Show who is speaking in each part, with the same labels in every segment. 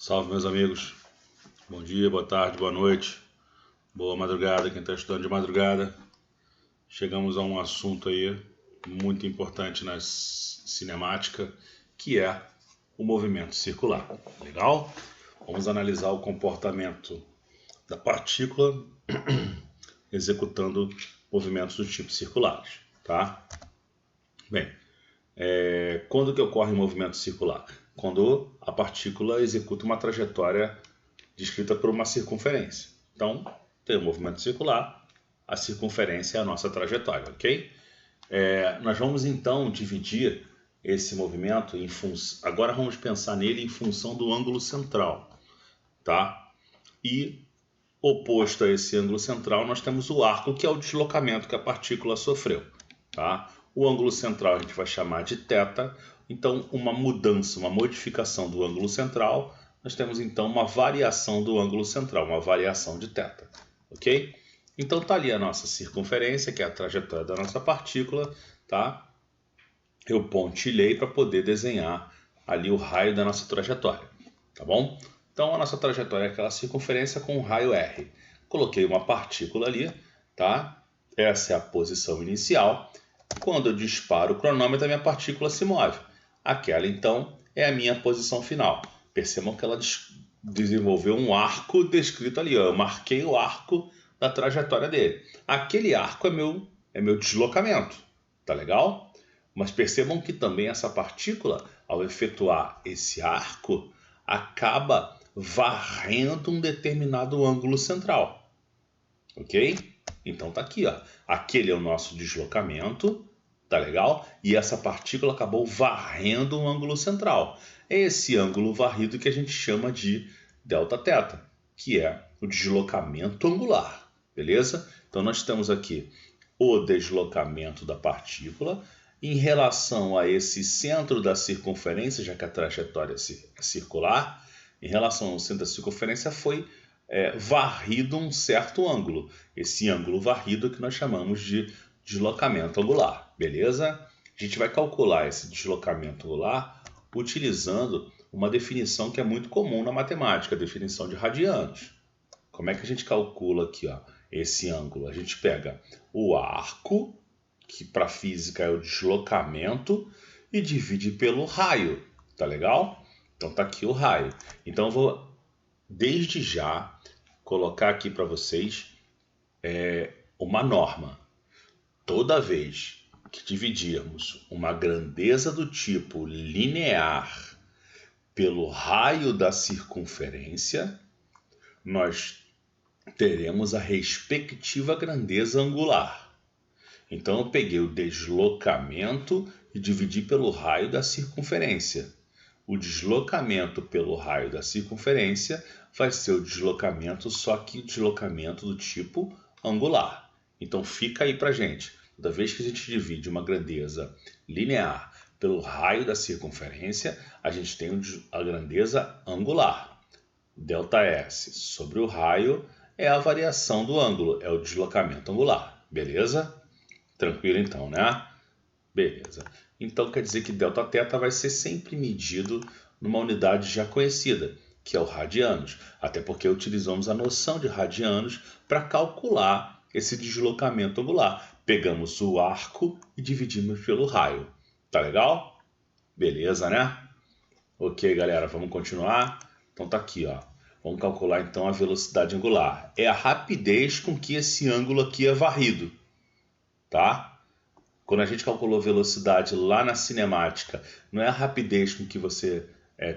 Speaker 1: Salve, meus amigos. Bom dia, boa tarde, boa noite, boa madrugada, quem está estudando de madrugada. Chegamos a um assunto aí muito importante na cinemática, que é o movimento circular. Legal? Vamos analisar o comportamento da partícula executando movimentos do tipo circulares, tá? Bem, quando que ocorre o movimento circular? Quando a partícula executa uma trajetória descrita por uma circunferência. Então, tem o movimento circular, a circunferência é a nossa trajetória, ok? Nós vamos então dividir esse movimento em função. Agora vamos pensar nele em função do ângulo central, tá? E oposto a esse ângulo central, nós temos o arco, que é o deslocamento que a partícula sofreu, tá? O ângulo central a gente vai chamar de θ. Então, uma mudança, uma modificação do ângulo central, nós temos então uma variação do ângulo central, uma variação de θ, ok? Então está ali a nossa circunferência, que é a trajetória da nossa partícula, tá? Eu pontilhei para poder desenhar ali o raio da nossa trajetória, tá bom? Então a nossa trajetória é aquela circunferência com um raio R. Coloquei uma partícula ali, tá? Essa é a posição inicial. Quando eu disparo o cronômetro, a minha partícula se move. Aquela, então, é a minha posição final. Percebam que ela desenvolveu um arco descrito ali. Eu marquei o arco da trajetória dele. Aquele arco é meu deslocamento. Tá legal? Mas percebam que também essa partícula, ao efetuar esse arco, acaba varrendo um determinado ângulo central. Ok? Então tá aqui, ó. Aquele é o nosso deslocamento, tá legal? E essa partícula acabou varrendo um ângulo central. É esse ângulo varrido que a gente chama de Δθ, que é o deslocamento angular, beleza? Então nós temos aqui o deslocamento da partícula em relação a esse centro da circunferência, já que a trajetória é circular, em relação ao centro da circunferência foi varrido um certo ângulo. Esse ângulo varrido que nós chamamos de deslocamento angular, beleza? A gente vai calcular esse deslocamento angular utilizando uma definição que é muito comum na matemática, a definição de radianos. Como é que a gente calcula aqui, ó, esse ângulo? A gente pega o arco, que para física é o deslocamento, e divide pelo raio, tá legal? Então tá aqui o raio. Então eu vou desde já colocar aqui para vocês uma norma. Toda vez que dividirmos uma grandeza do tipo linear pelo raio da circunferência, nós teremos a respectiva grandeza angular. Então eu peguei o deslocamento e dividi pelo raio da circunferência. O deslocamento pelo raio da circunferência vai ser o deslocamento, só que o deslocamento do tipo angular. Então fica aí pra gente. Toda vez que a gente divide uma grandeza linear pelo raio da circunferência, a gente tem a grandeza angular. ΔS sobre o raio é a variação do ângulo, é o deslocamento angular. Beleza? Tranquilo então, né? Beleza. Então quer dizer que Δθ vai ser sempre medido numa unidade já conhecida, que é o radianos. Até porque utilizamos a noção de radianos para calcular esse deslocamento angular. Pegamos o arco e dividimos pelo raio. Tá legal? Beleza, né? Ok, galera, vamos continuar? Então tá aqui, ó. Vamos calcular então a velocidade angular. É a rapidez com que esse ângulo aqui é varrido, tá? Quando a gente calculou a velocidade lá na cinemática, não é a rapidez com que você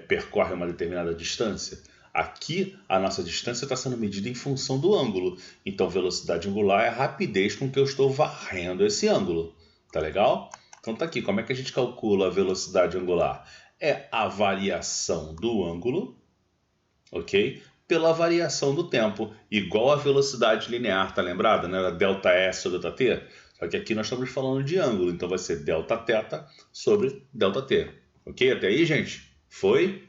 Speaker 1: percorre uma determinada distância. Aqui, a nossa distância está sendo medida em função do ângulo. Então, velocidade angular é a rapidez com que eu estou varrendo esse ângulo. Tá legal? Então, tá aqui. Como é que a gente calcula a velocidade angular? É a variação do ângulo, ok? Pela variação do tempo, igual a velocidade linear, tá lembrado? Né? ΔS sobre ΔT? Só que aqui nós estamos falando de ângulo, então vai ser Δθ sobre ΔT. Ok? Até aí, gente? Foi?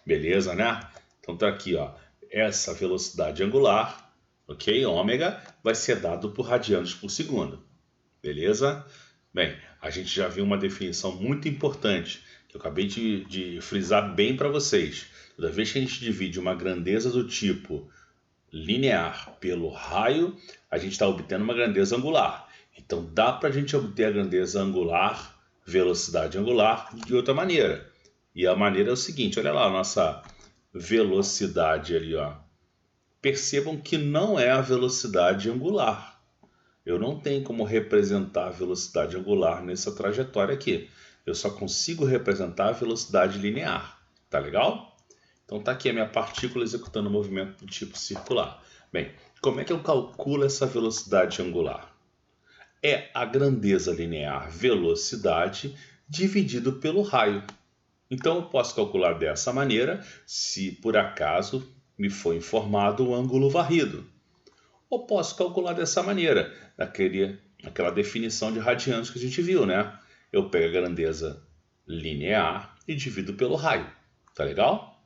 Speaker 1: Beleza, né? Então tá aqui, ó. Essa velocidade angular, ok? Ômega, vai ser dado por radianos por segundo. Beleza? Bem, a gente já viu uma definição muito importante, Eu acabei de frisar bem para vocês. Toda vez que a gente divide uma grandeza do tipo linear pelo raio, a gente está obtendo uma grandeza angular. Então dá para a gente obter a grandeza angular, velocidade angular, de outra maneira. E a maneira é o seguinte, olha lá a nossa velocidade ali, ó. Percebam que não é a velocidade angular. Eu não tenho como representar a velocidade angular nessa trajetória aqui. Eu só consigo representar a velocidade linear. Tá legal? Então tá aqui a minha partícula executando um movimento do tipo circular. Bem, como é que eu calculo essa velocidade angular? É a grandeza linear velocidade dividido pelo raio. Então eu posso calcular dessa maneira se por acaso me foi informado o ângulo varrido. Ou posso calcular dessa maneira, naquela definição de radianos que a gente viu, né? Eu pego a grandeza linear e divido pelo raio. Tá legal?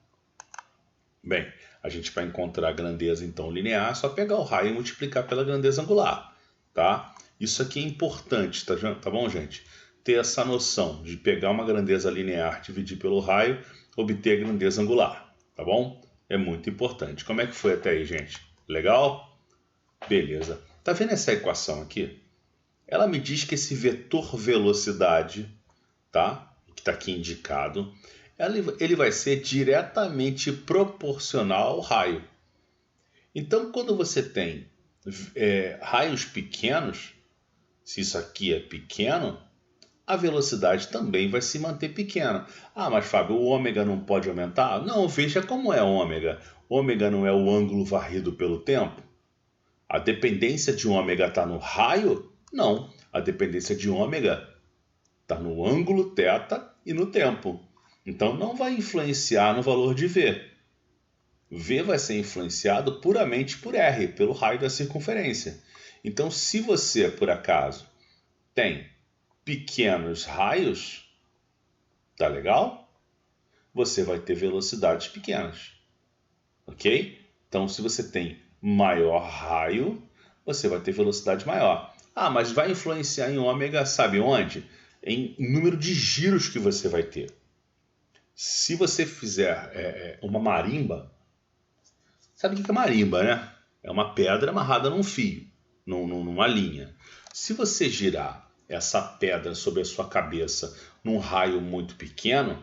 Speaker 1: Bem, a gente vai encontrar a grandeza então linear, é só pegar o raio e multiplicar pela grandeza angular, tá? Isso aqui é importante, tá bom, gente? Ter essa noção de pegar uma grandeza linear, dividir pelo raio, obter a grandeza angular, tá bom? É muito importante. Como é que foi até aí, gente? Legal? Beleza. Tá vendo essa equação aqui? Ela me diz que esse vetor velocidade, tá? Que está aqui indicado, ele vai ser diretamente proporcional ao raio. Então, quando você tem raios pequenos, se isso aqui é pequeno, a velocidade também vai se manter pequena. Ah, mas Fábio, o ômega não pode aumentar? Não, veja como é ômega. Ômega não é o ângulo varrido pelo tempo? A dependência de ômega está no raio? Não, a dependência de ômega está no ângulo θ e no tempo. Então não vai influenciar no valor de V. V vai ser influenciado puramente por R, pelo raio da circunferência. Então, se você, por acaso, tem pequenos raios, tá legal? Você vai ter velocidades pequenas, ok? Então, se você tem maior raio, você vai ter velocidade maior. Ah, mas vai influenciar em ômega, sabe onde? Em número de giros que você vai ter. Se você fizer uma marimba, sabe o que é marimba, né? É uma pedra amarrada num fio, numa linha. Se você girar essa pedra sobre a sua cabeça num raio muito pequeno,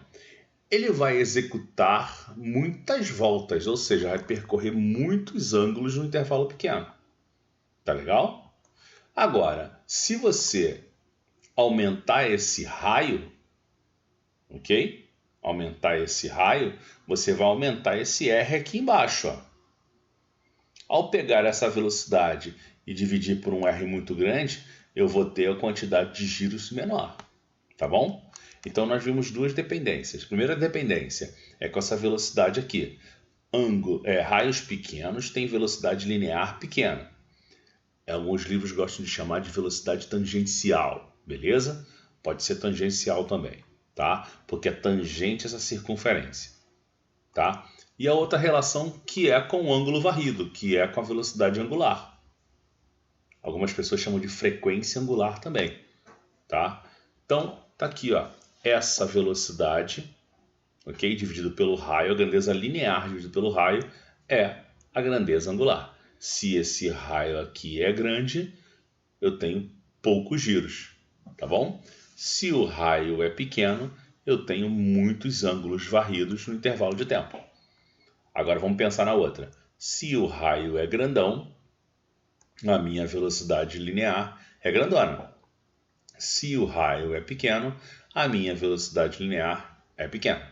Speaker 1: ele vai executar muitas voltas, ou seja, vai percorrer muitos ângulos num intervalo pequeno. Tá legal? Agora, se você aumentar esse raio, ok? Aumentar esse raio, você vai aumentar esse R aqui embaixo, ó. Ao pegar essa velocidade e dividir por um R muito grande, eu vou ter a quantidade de giros menor, tá bom? Então nós vimos duas dependências. A primeira dependência é com essa velocidade aqui. Raios pequenos têm velocidade linear pequena. Alguns livros gostam de chamar de velocidade tangencial, beleza? Pode ser tangencial também, tá? Porque é tangente essa circunferência, tá? E a outra relação que é com o ângulo varrido, que é com a velocidade angular. Algumas pessoas chamam de frequência angular também, tá? Então, tá aqui, ó, essa velocidade, ok? Dividido pelo raio, a grandeza linear dividido pelo raio é a grandeza angular. Se esse raio aqui é grande, eu tenho poucos giros, tá bom? Se o raio é pequeno, eu tenho muitos ângulos varridos no intervalo de tempo. Agora vamos pensar na outra. Se o raio é grandão, a minha velocidade linear é grandona. Se o raio é pequeno, a minha velocidade linear é pequena.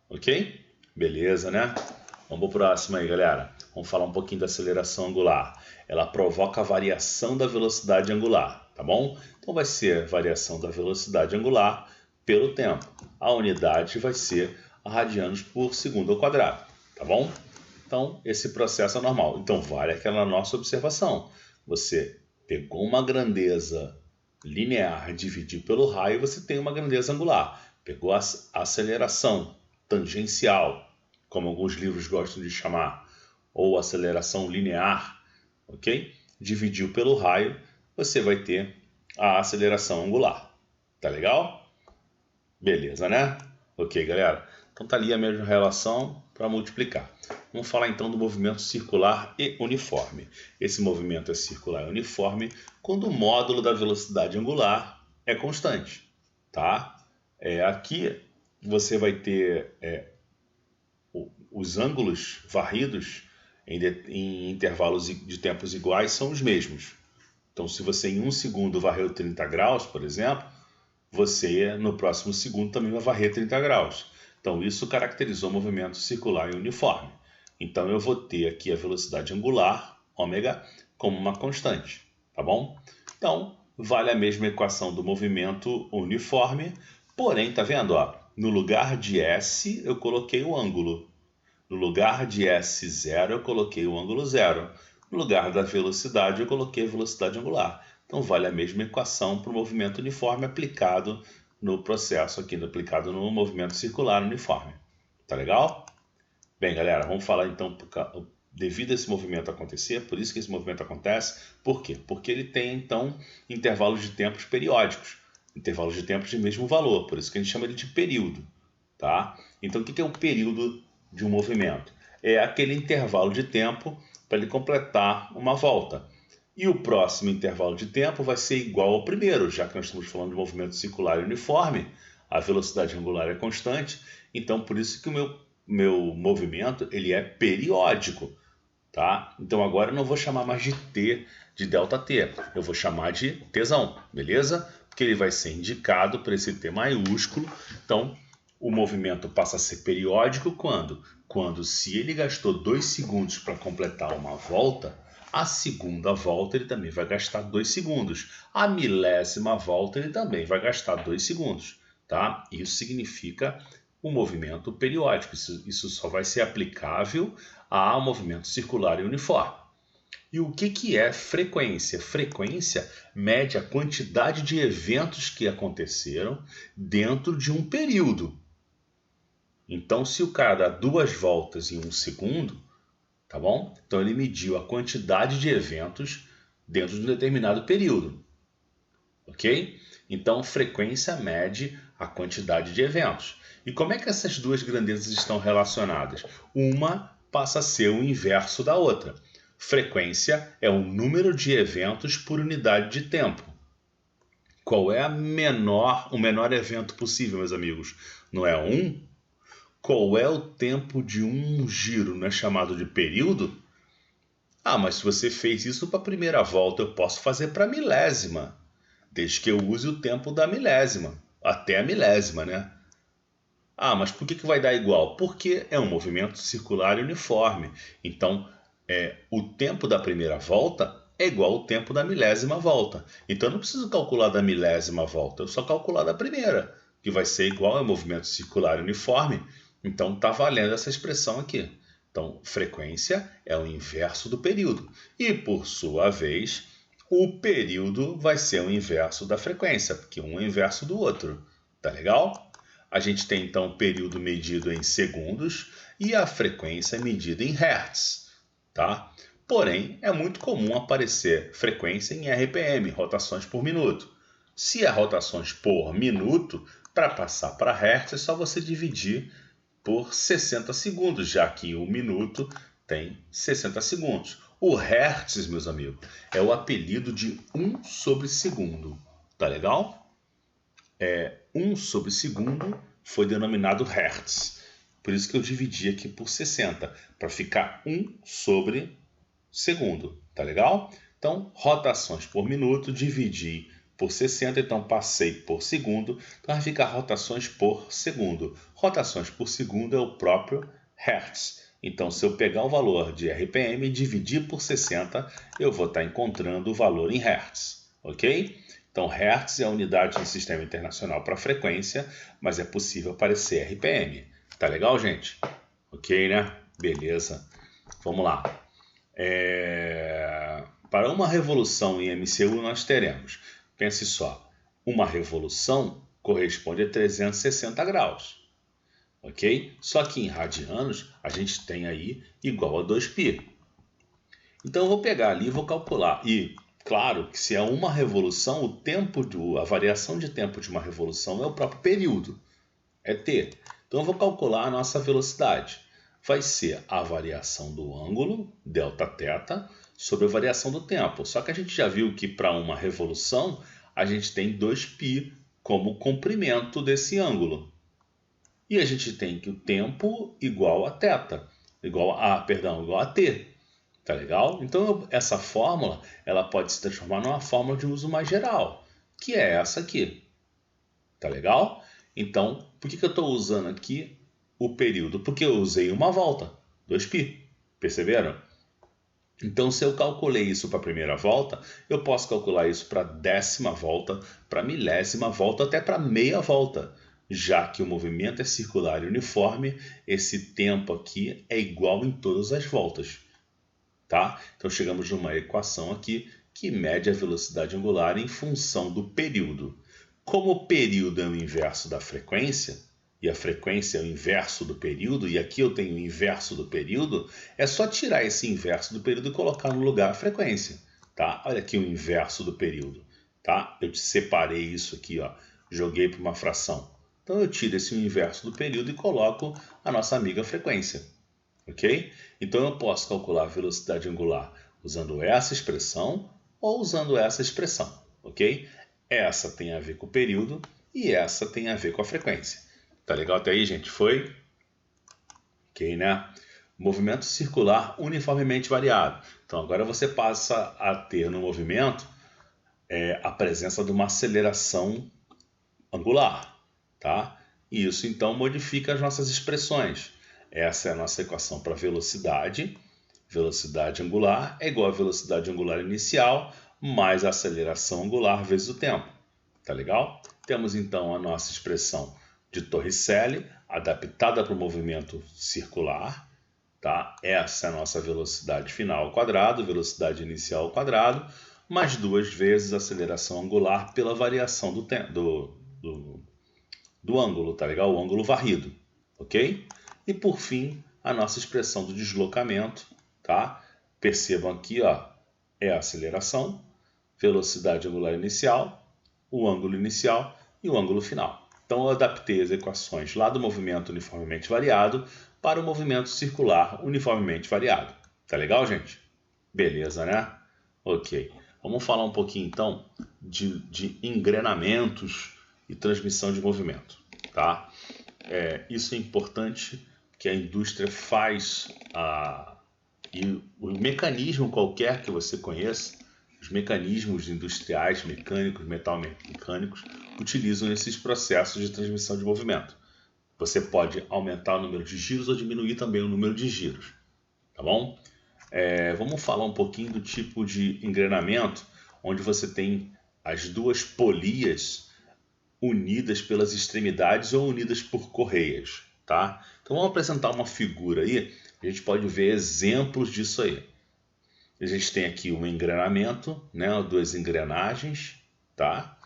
Speaker 1: Ok? Beleza, né? Vamos para o próximo aí, galera. Vamos falar um pouquinho da aceleração angular. Ela provoca a variação da velocidade angular, tá bom? Então vai ser a variação da velocidade angular pelo tempo. A unidade vai ser a radianos por segundo ao quadrado, tá bom? Então, esse processo é normal. Então, vale aquela nossa observação. Você pegou uma grandeza linear, dividiu pelo raio, você tem uma grandeza angular. Pegou a aceleração tangencial, como alguns livros gostam de chamar, ou aceleração linear, ok? Dividiu pelo raio, você vai ter a aceleração angular. Tá legal? Beleza, né? Ok, galera? Então tá ali a mesma relação para multiplicar. Vamos falar então do movimento circular e uniforme. Esse movimento é circular e uniforme quando o módulo da velocidade angular é constante, tá? Aqui você vai ter os ângulos varridos em intervalos de tempos iguais são os mesmos. Então, se você em 1 segundo varreu 30 graus, por exemplo, você no próximo segundo também vai varrer 30 graus. Então, isso caracterizou o movimento circular e uniforme. Então, eu vou ter aqui a velocidade angular, ômega, como uma constante, tá bom? Então, vale a mesma equação do movimento uniforme, porém, tá vendo? Ó, no lugar de S, eu coloquei o ângulo. No lugar de S0, eu coloquei o ângulo zero. No lugar da velocidade, eu coloquei a velocidade angular. Então, vale a mesma equação para o movimento uniforme aplicado no processo aqui, aplicado no movimento circular uniforme. Tá legal? Bem, galera, vamos falar então, devido a esse movimento acontecer, por isso que esse movimento acontece. Por quê? Porque ele tem, então, intervalos de tempos periódicos, intervalos de tempos de mesmo valor, por isso que a gente chama ele de período. Tá? Então, o que é o período de um movimento? É aquele intervalo de tempo para ele completar uma volta. E o próximo intervalo de tempo vai ser igual ao primeiro, já que nós estamos falando de movimento circular e uniforme, a velocidade angular é constante, então por isso que o meu movimento ele é periódico. Tá? Então agora eu não vou chamar mais de T, de ΔT, eu vou chamar de Tzão, beleza? Porque ele vai ser indicado por esse T maiúsculo, então o movimento passa a ser periódico quando? Quando se ele gastou 2 segundos para completar uma volta, a segunda volta ele também vai gastar 2 segundos. A milésima volta ele também vai gastar 2 segundos. Tá? Isso significa um movimento periódico. Isso só vai ser aplicável ao movimento circular e uniforme. E o que é frequência? Frequência mede a quantidade de eventos que aconteceram dentro de um período. Então, se o cara dá 2 voltas em 1 segundo, tá bom? Então ele mediu a quantidade de eventos dentro de um determinado período, ok? Então, frequência mede a quantidade de eventos. E como é que essas duas grandezas estão relacionadas? Uma passa a ser o inverso da outra. Frequência é o número de eventos por unidade de tempo. Qual é o menor evento possível, meus amigos? Não é 1? Qual é o tempo de um giro? Não é chamado de período? Ah, mas se você fez isso para a primeira volta, eu posso fazer para a milésima, desde que eu use o tempo da milésima, até a milésima, né? Ah, mas por que vai dar igual? Porque é um movimento circular e uniforme. Então, o tempo da primeira volta é igual ao tempo da milésima volta. Então, eu não preciso calcular da milésima volta, eu só calcular da primeira, que vai ser igual ao movimento circular e uniforme. Então, está valendo essa expressão aqui. Então, frequência é o inverso do período. E, por sua vez, o período vai ser o inverso da frequência, porque um é o inverso do outro. Tá legal? A gente tem, então, o período medido em segundos e a frequência medida em hertz. Tá? Porém, é muito comum aparecer frequência em RPM, rotações por minuto. Se é rotações por minuto, para passar para hertz é só você dividir por 60 segundos, já que um minuto tem 60 segundos. O hertz, meus amigos, é o apelido de 1 sobre segundo. Tá legal? 1 sobre segundo foi denominado hertz. Por isso que eu dividi aqui por 60, para ficar 1 sobre segundo. Tá legal? Então, rotações por minuto, dividi por 60, então passei por segundo, então vai ficar rotações por segundo. Rotações por segundo é o próprio hertz. Então, se eu pegar o valor de RPM e dividir por 60, eu vou estar encontrando o valor em hertz, ok? Então, hertz é a unidade no sistema internacional para frequência, mas é possível aparecer RPM. Tá legal, gente? Ok, né? Beleza. Vamos lá. Para uma revolução em MCU nós teremos, pense só, uma revolução corresponde a 360 graus, ok? Só que em radianos a gente tem aí igual a 2π. Então eu vou pegar ali e vou calcular. E claro que se é uma revolução, a variação de tempo de uma revolução é o próprio período, é t. Então eu vou calcular a nossa velocidade. Vai ser a variação do ângulo, Δθ, sobre a variação do tempo. Só que a gente já viu que para uma revolução, a gente tem 2π como comprimento desse ângulo. E a gente tem que o tempo igual a θ, igual a t. Tá legal? Então essa fórmula ela pode se transformar numa fórmula de uso mais geral, que é essa aqui. Tá legal? Então, por que eu estou usando aqui o período? Porque eu usei uma volta, 2π. Perceberam? Então, se eu calculei isso para a primeira volta, eu posso calcular isso para a 10ª volta, para a 1000ª volta, até para meia volta. Já que o movimento é circular e uniforme, esse tempo aqui é igual em todas as voltas. Tá? Então, chegamos numa equação aqui que mede a velocidade angular em função do período. Como o período é o inverso da frequência, e a frequência é o inverso do período, e aqui eu tenho o inverso do período, é só tirar esse inverso do período e colocar no lugar a frequência. Tá? Olha aqui o inverso do período. Tá? Eu separei isso aqui, ó, joguei para uma fração. Então eu tiro esse inverso do período e coloco a nossa amiga frequência. Ok? Então eu posso calcular a velocidade angular usando essa expressão ou usando essa expressão. Ok? Essa tem a ver com o período e essa tem a ver com a frequência. Tá legal até aí, gente? Foi? Ok, né? Movimento circular uniformemente variado. Então agora você passa a ter no movimento a presença de uma aceleração angular. Tá? E isso então modifica as nossas expressões. Essa é a nossa equação para velocidade. Velocidade angular é igual a velocidade angular inicial mais a aceleração angular vezes o tempo. Tá legal? Temos então a nossa expressão de Torricelli adaptada para o movimento circular. Tá? Essa é a nossa velocidade final ao quadrado, velocidade inicial ao quadrado, mais 2 vezes a aceleração angular pela variação do ângulo, tá legal? O ângulo varrido, ok? E por fim, a nossa expressão do deslocamento, tá? Percebam aqui, ó, é a aceleração, velocidade angular inicial, o ângulo inicial e o ângulo final. Então eu adaptei as equações lá do movimento uniformemente variado para o movimento circular uniformemente variado. Tá legal, gente? Beleza, né? Ok. Vamos falar um pouquinho então de engrenamentos e transmissão de movimento, tá? Isso é importante que a indústria faz e o mecanismo qualquer que você conheça, os mecanismos industriais, mecânicos, metalmecânicos, utilizam esses processos de transmissão de movimento. Você pode aumentar o número de giros ou diminuir também o número de giros, tá bom? Vamos falar um pouquinho do tipo de engrenamento onde você tem as duas polias unidas pelas extremidades ou unidas por correias, tá? Então vamos apresentar uma figura aí, a gente pode ver exemplos disso aí. A gente tem aqui um engrenamento, né, duas engrenagens, tá?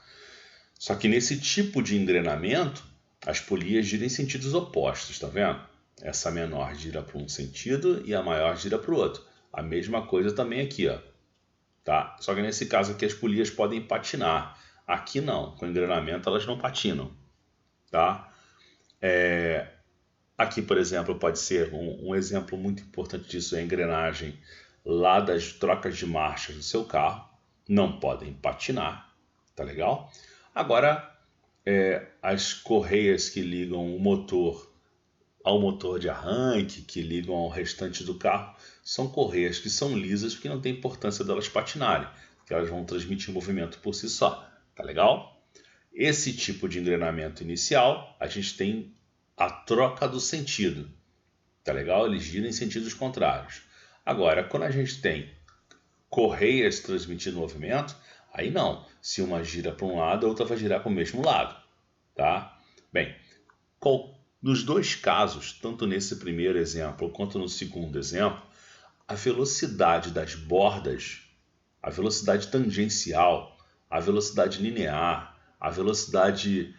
Speaker 1: Só que nesse tipo de engrenamento, as polias giram em sentidos opostos, tá vendo? Essa menor gira para um sentido e a maior gira para o outro. A mesma coisa também aqui, ó, tá? Só que nesse caso aqui as polias podem patinar. Aqui não, com engrenamento elas não patinam, tá? Aqui, por exemplo, pode ser um exemplo muito importante disso, é a engrenagem lá das trocas de marchas do seu carro. Não podem patinar, tá legal? Agora, as correias que ligam o motor ao motor de arranque, que ligam ao restante do carro, são correias que são lisas porque não tem importância delas patinarem, porque elas vão transmitir movimento por si só, tá legal? Esse tipo de engrenamento inicial, a gente tem a troca do sentido, tá legal? Eles giram em sentidos contrários. Agora, quando a gente tem correias transmitindo movimento, aí não. Se uma gira para um lado, a outra vai girar para o mesmo lado, tá? Bem, nos dois casos, tanto nesse primeiro exemplo quanto no segundo exemplo, a velocidade das bordas, a velocidade tangencial, a velocidade linear, a velocidade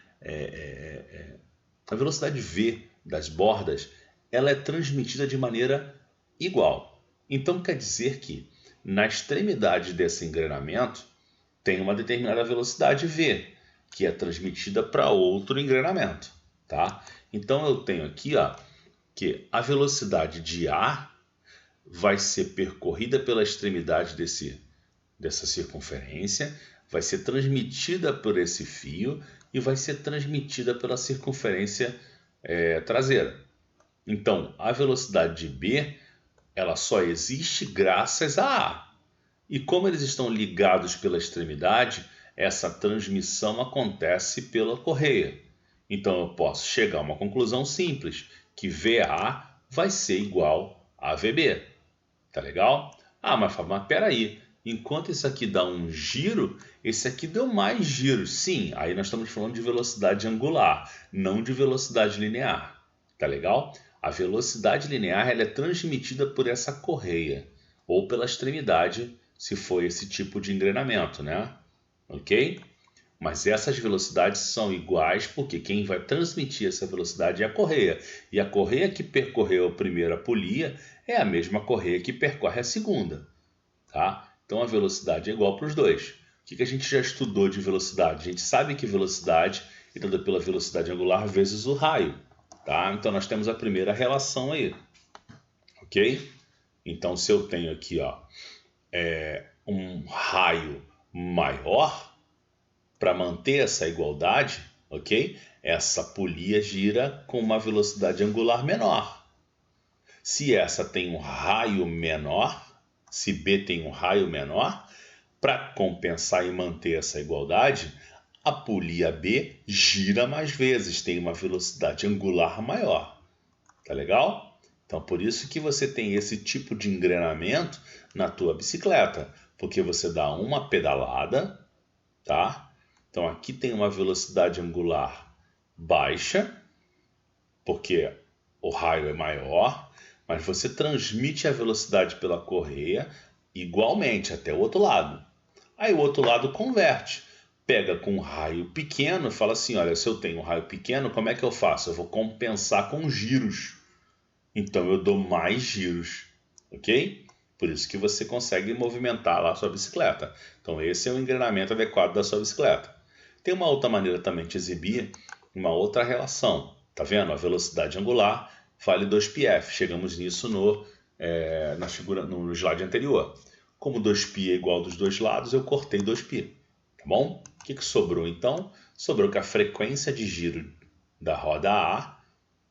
Speaker 1: V das bordas, ela é transmitida de maneira igual. Então quer dizer que na extremidade desse engrenamento tem uma determinada velocidade V, que é transmitida para outro engrenamento, tá? Então eu tenho aqui, ó, que a velocidade de A vai ser percorrida pela extremidade dessa circunferência, vai ser transmitida por esse fio e vai ser transmitida pela circunferência traseira. Então, a velocidade de B, ela só existe graças a A. E como eles estão ligados pela extremidade, essa transmissão acontece pela correia. Então, eu posso chegar a uma conclusão simples, que VA vai ser igual a VB. Tá legal? Ah, mas Fábio, mas peraí. Enquanto isso aqui dá um giro, esse aqui deu mais giros. Sim, aí nós estamos falando de velocidade angular, não de velocidade linear. Tá legal? A velocidade linear ela é transmitida por essa correia, ou pela extremidade, se for esse tipo de engrenamento, né? Ok? Mas essas velocidades são iguais porque quem vai transmitir essa velocidade é a correia. E a correia que percorreu a primeira polia é a mesma correia que percorre a segunda. Tá? Então a velocidade é igual para os dois. O que a gente já estudou de velocidade? A gente sabe que velocidade é dada pela velocidade angular vezes o raio. Tá? Então nós temos a primeira relação aí. Ok? Então se eu tenho aqui ó, um raio maior, para manter essa igualdade, ok? Essa polia gira com uma velocidade angular menor. Se essa tem um raio menor, se B tem um raio menor, para compensar e manter essa igualdade, a polia B gira mais vezes, tem uma velocidade angular maior. Tá legal? Então, por isso que você tem esse tipo de engrenamento na tua bicicleta, porque você dá uma pedalada, tá? Então aqui tem uma velocidade angular baixa, porque o raio é maior, mas você transmite a velocidade pela correia igualmente até o outro lado. Aí o outro lado converte, pega com um raio pequeno e fala assim, olha, se eu tenho um raio pequeno, como é que eu faço? Eu vou compensar com giros. Então eu dou mais giros, ok? Por isso que você consegue movimentar lá a sua bicicleta. Então esse é o engrenamento adequado da sua bicicleta. Tem uma outra maneira também de exibir uma outra relação. Tá vendo? A velocidade angular vale 2πf. Chegamos nisso na figura, no slide anterior. Como 2π é igual dos dois lados, eu cortei 2π. Tá bom? O que sobrou então? Sobrou que a frequência de giro da roda A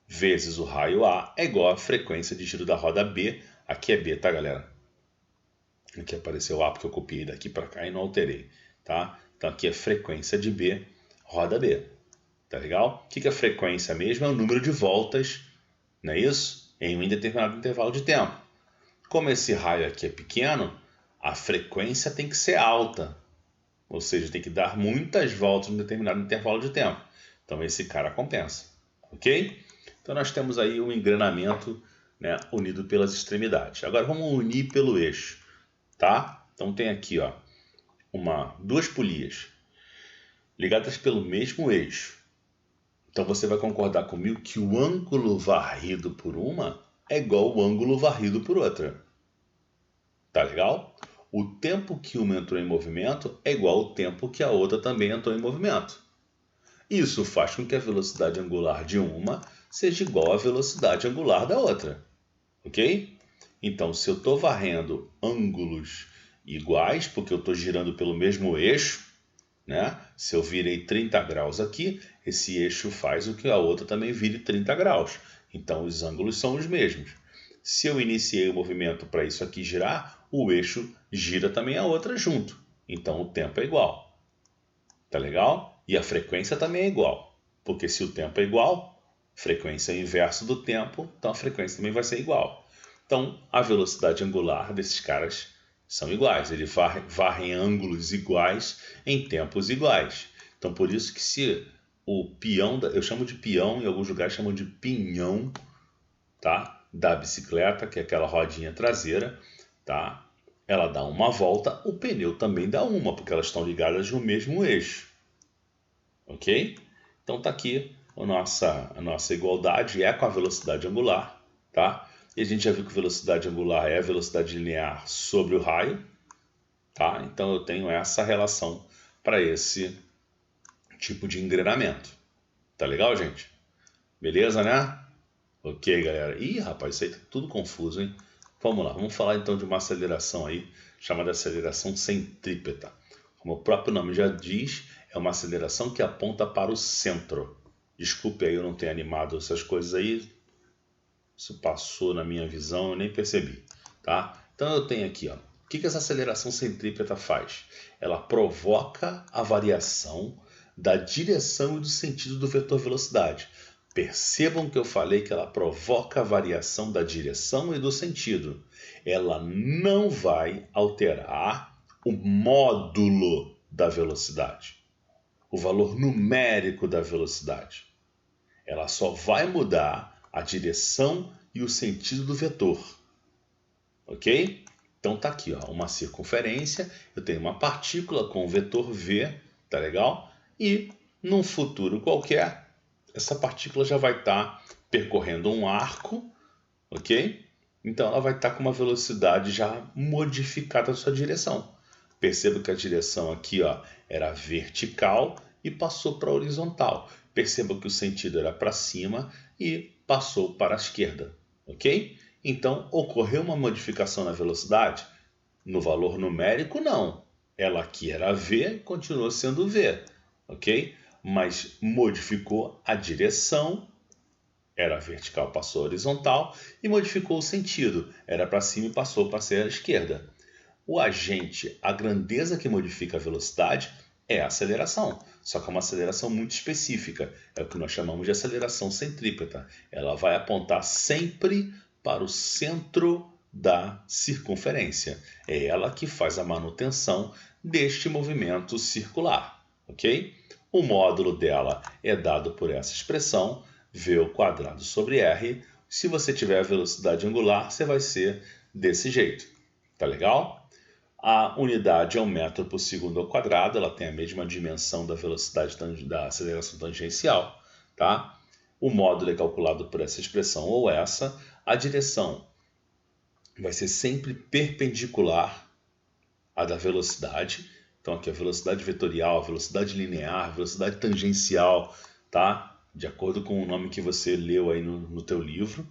Speaker 1: vezes o raio A é igual à frequência de giro da roda B. Aqui é B, tá, galera? Aqui apareceu A porque eu copiei daqui para cá e não alterei, tá? Então aqui é frequência de B, roda B. Tá legal? O que é a frequência mesmo? É o número de voltas, não é isso? Em um determinado intervalo de tempo. Como esse raio aqui é pequeno, a frequência tem que ser alta. Ou seja, tem que dar muitas voltas em um determinado intervalo de tempo. Então esse cara compensa. Ok? Então nós temos aí um engrenamento, né, unido pelas extremidades. Agora vamos unir pelo eixo. Tá? Então tem aqui ó, duas polias ligadas pelo mesmo eixo. Então você vai concordar comigo que o ângulo varrido por uma é igual ao ângulo varrido por outra. Tá legal? O tempo que uma entrou em movimento é igual ao tempo que a outra também entrou em movimento. Isso faz com que a velocidade angular de uma seja igual à velocidade angular da outra. Ok? Então, se eu estou varrendo ângulos iguais, porque eu estou girando pelo mesmo eixo, né? Se eu virei 30 graus aqui, esse eixo faz o que a outra também vire 30 graus. Então, os ângulos são os mesmos. Se eu iniciei o movimento para isso aqui girar, o eixo gira também a outra junto. Então, o tempo é igual. Tá legal? E a frequência também é igual. Porque se o tempo é igual, frequência é o inverso do tempo, então a frequência também vai ser igual. Então, a velocidade angular desses caras são iguais. Ele varrem ângulos iguais em tempos iguais. Então, por isso que se o peão, eu chamo de peão, em alguns lugares chamam de pinhão, tá? Da bicicleta, que é aquela rodinha traseira, tá? Ela dá uma volta, o pneu também dá uma, porque elas estão ligadas no mesmo eixo. Ok? Então tá aqui a nossa igualdade é com a velocidade angular, tá? E a gente já viu que velocidade angular é a velocidade linear sobre o raio, tá? Então eu tenho essa relação para esse tipo de engrenamento. Tá legal, gente? Beleza, né? Ok, galera. Ih, rapaz, isso aí tá tudo confuso, hein? Vamos lá, vamos falar então de uma aceleração aí, chamada aceleração centrípeta. Como o próprio nome já diz, é uma aceleração que aponta para o centro. Desculpe aí eu não ter animado essas coisas aí, isso passou na minha visão, eu nem percebi, tá? Então eu tenho aqui, ó, o que essa aceleração centrípeta faz? Ela provoca a variação da direção e do sentido do vetor velocidade. Percebam que eu falei que ela provoca a variação da direção e do sentido. Ela não vai alterar o módulo da velocidade, o valor numérico da velocidade. Ela só vai mudar a direção e o sentido do vetor. Ok? Então tá aqui, ó, uma circunferência, eu tenho uma partícula com o vetor v, tá legal? E num futuro qualquer, essa partícula já vai estar percorrendo um arco, ok? Então ela vai estar com uma velocidade já modificada a sua direção. Perceba que a direção aqui, ó, era vertical e passou para horizontal. Perceba que o sentido era para cima e passou para a esquerda, ok? Então ocorreu uma modificação na velocidade? No valor numérico, não. Ela aqui era v, continuou sendo v, ok? Mas modificou a direção, era vertical, passou horizontal, e modificou o sentido, era para cima e passou para ser à esquerda. O agente, a grandeza que modifica a velocidade é a aceleração, só que é uma aceleração muito específica, é o que nós chamamos de aceleração centrípeta. Ela vai apontar sempre para o centro da circunferência. É ela que faz a manutenção deste movimento circular, ok? O módulo dela é dado por essa expressão, v² sobre r. Se você tiver a velocidade angular, você vai ser desse jeito. Tá legal? A unidade é 1 metro por segundo ao quadrado, ela tem a mesma dimensão da velocidade da aceleração tangencial, tá? O módulo é calculado por essa expressão ou essa. A direção vai ser sempre perpendicular à da velocidade. Então aqui a velocidade vetorial, a velocidade linear, a velocidade tangencial, tá? De acordo com o nome que você leu aí no teu livro,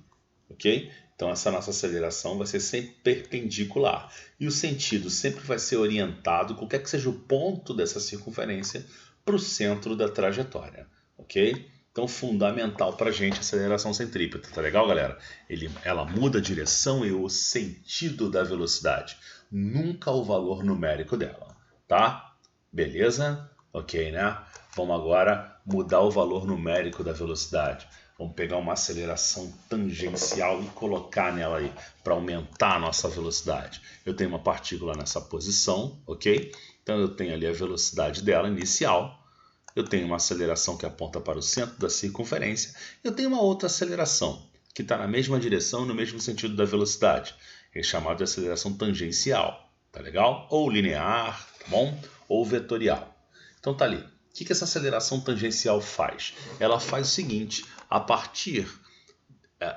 Speaker 1: ok? Então essa nossa aceleração vai ser sempre perpendicular. E o sentido sempre vai ser orientado, qualquer que seja o ponto dessa circunferência, para o centro da trajetória, ok? Então fundamental para a gente a aceleração centrípeta, tá legal, galera? Ela muda a direção e o sentido da velocidade, nunca o valor numérico dela, tá? Beleza? Ok, né? Vamos agora mudar o valor numérico da velocidade. Vamos pegar uma aceleração tangencial e colocar nela aí, para aumentar a nossa velocidade. Eu tenho uma partícula nessa posição, ok? Então eu tenho ali a velocidade dela inicial. Eu tenho uma aceleração que aponta para o centro da circunferência. Eu tenho uma outra aceleração, que está na mesma direção, no mesmo sentido da velocidade. É chamada de aceleração tangencial, tá legal? Ou linear, tá bom? Ou vetorial. Então tá ali. O que essa aceleração tangencial faz? Ela faz o seguinte, a partir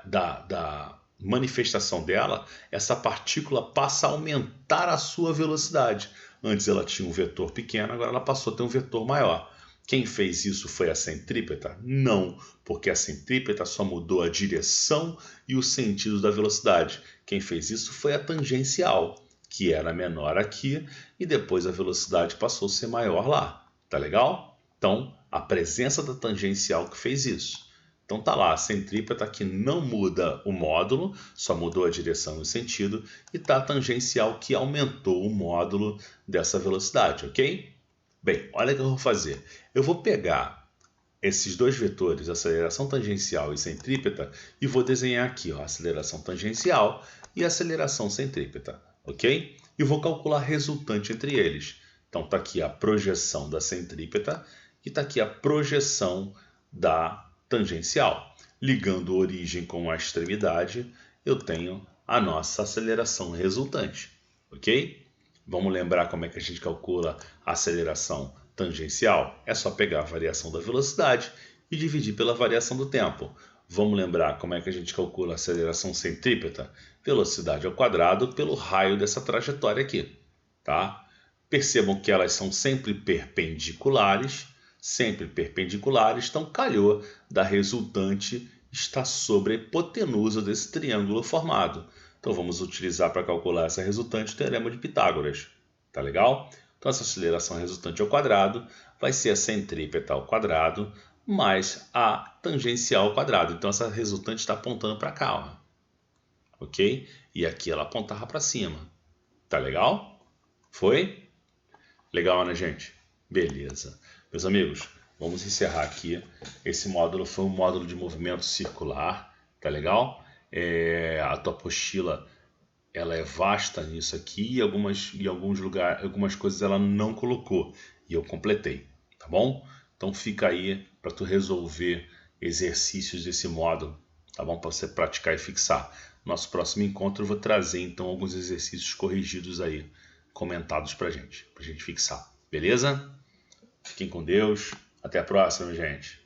Speaker 1: da manifestação dela, essa partícula passa a aumentar a sua velocidade. Antes ela tinha um vetor pequeno, agora ela passou a ter um vetor maior. Quem fez isso foi a centrípeta? Não, porque a centrípeta só mudou a direção e o sentido da velocidade. Quem fez isso foi a tangencial, que era menor aqui, e depois a velocidade passou a ser maior lá. Tá legal? Então, a presença da tangencial que fez isso. Então tá lá, a centrípeta que não muda o módulo, só mudou a direção e o sentido, e tá a tangencial que aumentou o módulo dessa velocidade, ok? Bem, olha o que eu vou fazer. Eu vou pegar esses dois vetores, aceleração tangencial e centrípeta, e vou desenhar aqui, ó, aceleração tangencial e aceleração centrípeta, ok? E vou calcular a resultante entre eles. Então tá aqui a projeção da centrípeta e tá aqui a projeção da tangencial. Ligando a origem com a extremidade, eu tenho a nossa aceleração resultante, ok? Vamos lembrar como é que a gente calcula a aceleração tangencial? É só pegar a variação da velocidade e dividir pela variação do tempo. Vamos lembrar como é que a gente calcula a aceleração centrípeta? Velocidade ao quadrado pelo raio dessa trajetória aqui, tá? Percebam que elas são sempre perpendiculares, sempre perpendiculares, então calhou da resultante estar sobre a hipotenusa desse triângulo formado. Então vamos utilizar para calcular essa resultante o teorema de Pitágoras. Tá legal? Então essa aceleração resultante ao quadrado vai ser a centrípeta ao quadrado mais a tangencial ao quadrado. Então essa resultante está apontando para cá, ó. Ok? E aqui ela apontava para cima. Tá legal? Foi? Legal, né, gente? Beleza. Meus amigos, vamos encerrar aqui. Esse módulo foi um módulo de movimento circular, tá legal? A tua apostila, ela é vasta nisso aqui e alguns lugares, algumas coisas ela não colocou e eu completei, tá bom? Então fica aí para tu resolver exercícios desse módulo, tá bom? Para você praticar e fixar. Nosso próximo encontro eu vou trazer então alguns exercícios corrigidos aí, comentados pra gente fixar. Beleza? Fiquem com Deus. Até a próxima, gente.